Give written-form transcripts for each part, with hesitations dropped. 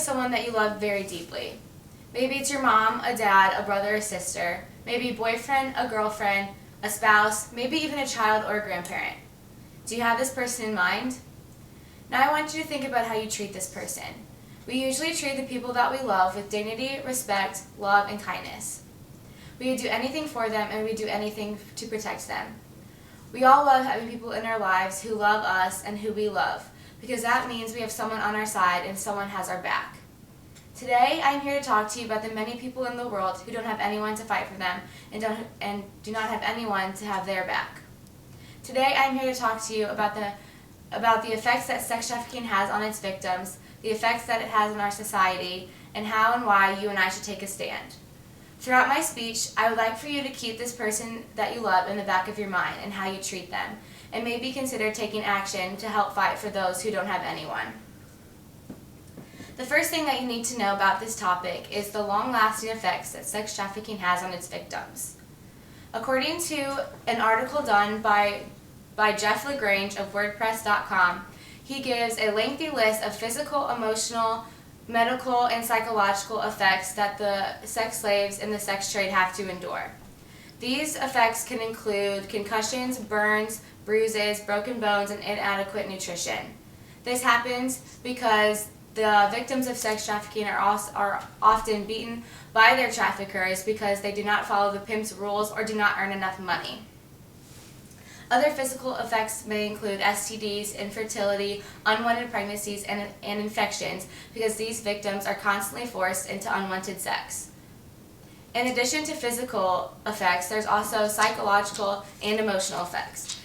someone that you love very deeply. Maybe it's your mom, a dad, a brother, a sister, maybe a boyfriend, a girlfriend, a spouse, maybe even a child or a grandparent. Do you have this person in mind? Now I want you to think about how you treat this person. We usually treat the people that we love with dignity, respect, love, and kindness. We would do anything for them and we do anything to protect them. We all love having people in our lives who love us and who we love, because that means we have someone on our side and someone has our back. Today, I'm here to talk to you about the many people in the world who don't have anyone to fight for them and do not have anyone to have their back. Today, I'm here to talk to you about the effects that sex trafficking has on its victims, the effects that it has on our society, and how and why you and I should take a stand. Throughout my speech, I would like for you to keep this person that you love in the back of your mind and how you treat them, and maybe consider taking action to help fight for those who don't have anyone. The first thing that you need to know about this topic is the long-lasting effects that sex trafficking has on its victims. According to an article done by Jeff LaGrange of WordPress.com, he gives a lengthy list of physical, emotional, medical, and psychological effects that the sex slaves in the sex trade have to endure. These effects can include concussions, burns, bruises, broken bones, and inadequate nutrition. This happens because the victims of sex trafficking are often beaten by their traffickers because they do not follow the pimp's rules or do not earn enough money. Other physical effects may include STDs, infertility, unwanted pregnancies, and infections because these victims are constantly forced into unwanted sex. In addition to physical effects, there's also psychological and emotional effects.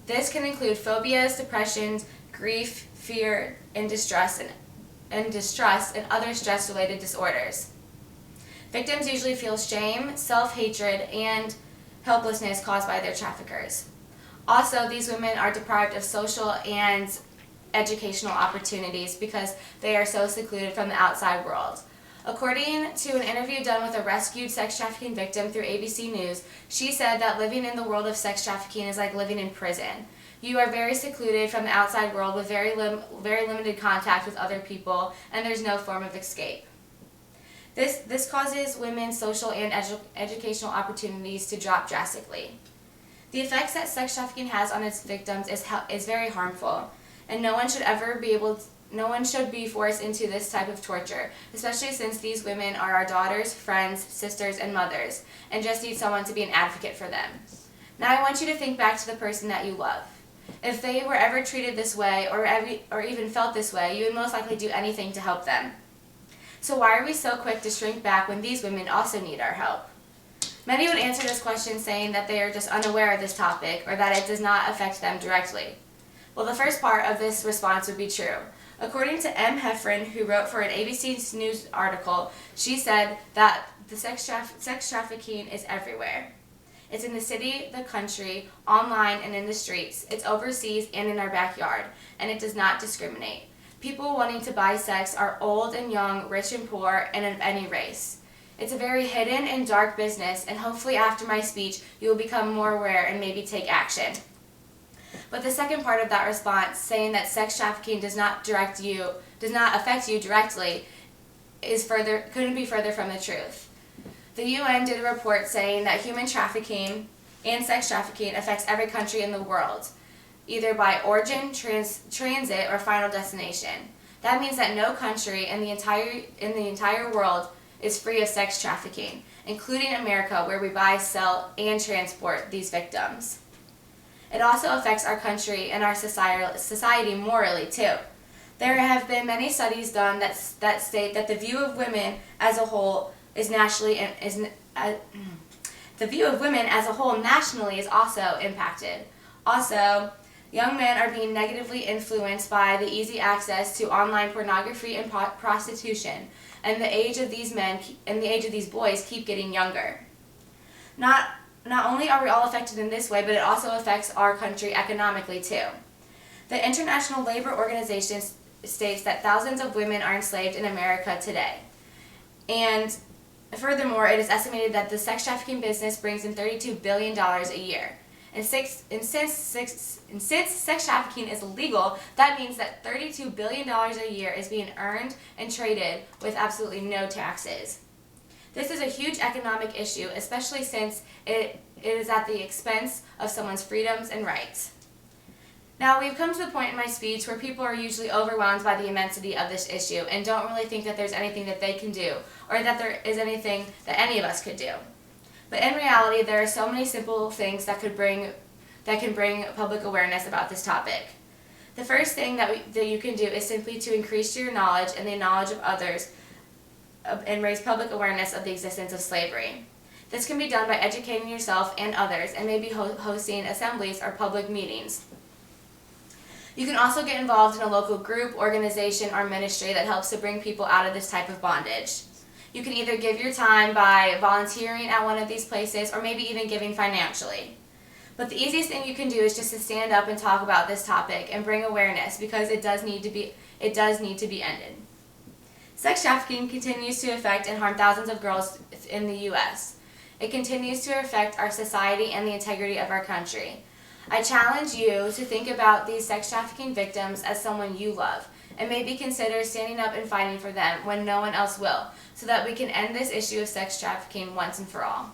This can include phobias, depressions, grief, fear, and distrust, and other stress-related disorders. Victims usually feel shame, self-hatred, and helplessness caused by their traffickers. Also, these women are deprived of social and educational opportunities because they are so secluded from the outside world. According to an interview done with a rescued sex trafficking victim through ABC News, she said that living in the world of sex trafficking is like living in prison. You are very secluded from the outside world with very limited contact with other people, and there's no form of escape. This causes women's social and educational opportunities to drop drastically. The effects that sex trafficking has on its victims is very harmful, and no one should be forced into this type of torture, especially since these women are our daughters, friends, sisters, and mothers, and just need someone to be an advocate for them. Now I want you to think back to the person that you love. If they were ever treated this way or even felt this way, you would most likely do anything to help them. So why are we so quick to shrink back when these women also need our help? Many would answer this question saying that they are just unaware of this topic or that it does not affect them directly. Well, the first part of this response would be true. According to M. Heffron, who wrote for an ABC News article, she said that the sex trafficking is everywhere. It's in the city, the country, online, and in the streets. It's overseas and in our backyard, and it does not discriminate. People wanting to buy sex are old and young, rich and poor, and of any race. It's a very hidden and dark business, and hopefully after my speech, you will become more aware and maybe take action. But the second part of that response, saying that sex trafficking does not affect you directly, couldn't be further from the truth. The UN did a report saying that human trafficking and sex trafficking affects every country in the world, either by origin, transit, or final destination. That means that no country in the entire world is free of sex trafficking, including America, where we buy, sell, and transport these victims. It also affects our country and our society morally too. There have been many studies done that state that the view of women as a whole nationally is also impacted. Also, young men are being negatively influenced by the easy access to online pornography and prostitution, and the age of these boys keep getting younger. Not only are we all affected in this way, but it also affects our country economically too. The International Labor Organization states that thousands of women are enslaved in America today. And furthermore, it is estimated that the sex trafficking business brings in $32 billion a year. And since sex trafficking is illegal, that means that $32 billion a year is being earned and traded with absolutely no taxes. This is a huge economic issue, especially since it is at the expense of someone's freedoms and rights. Now, we've come to the point in my speech where people are usually overwhelmed by the immensity of this issue and don't really think that there's anything that they can do or that there is anything that any of us could do. But in reality, there are so many simple things that can bring public awareness about this topic. The first thing that you can do is simply to increase your knowledge and the knowledge of others and raise public awareness of the existence of slavery. This can be done by educating yourself and others and maybe hosting assemblies or public meetings. You can also get involved in a local group, organization, or ministry that helps to bring people out of this type of bondage. You can either give your time by volunteering at one of these places or maybe even giving financially. But the easiest thing you can do is just to stand up and talk about this topic and bring awareness because it does need to be ended. Sex trafficking continues to affect and harm thousands of girls in the U.S. It continues to affect our society and the integrity of our country. I challenge you to think about these sex trafficking victims as someone you love, and maybe consider standing up and fighting for them when no one else will, so that we can end this issue of sex trafficking once and for all.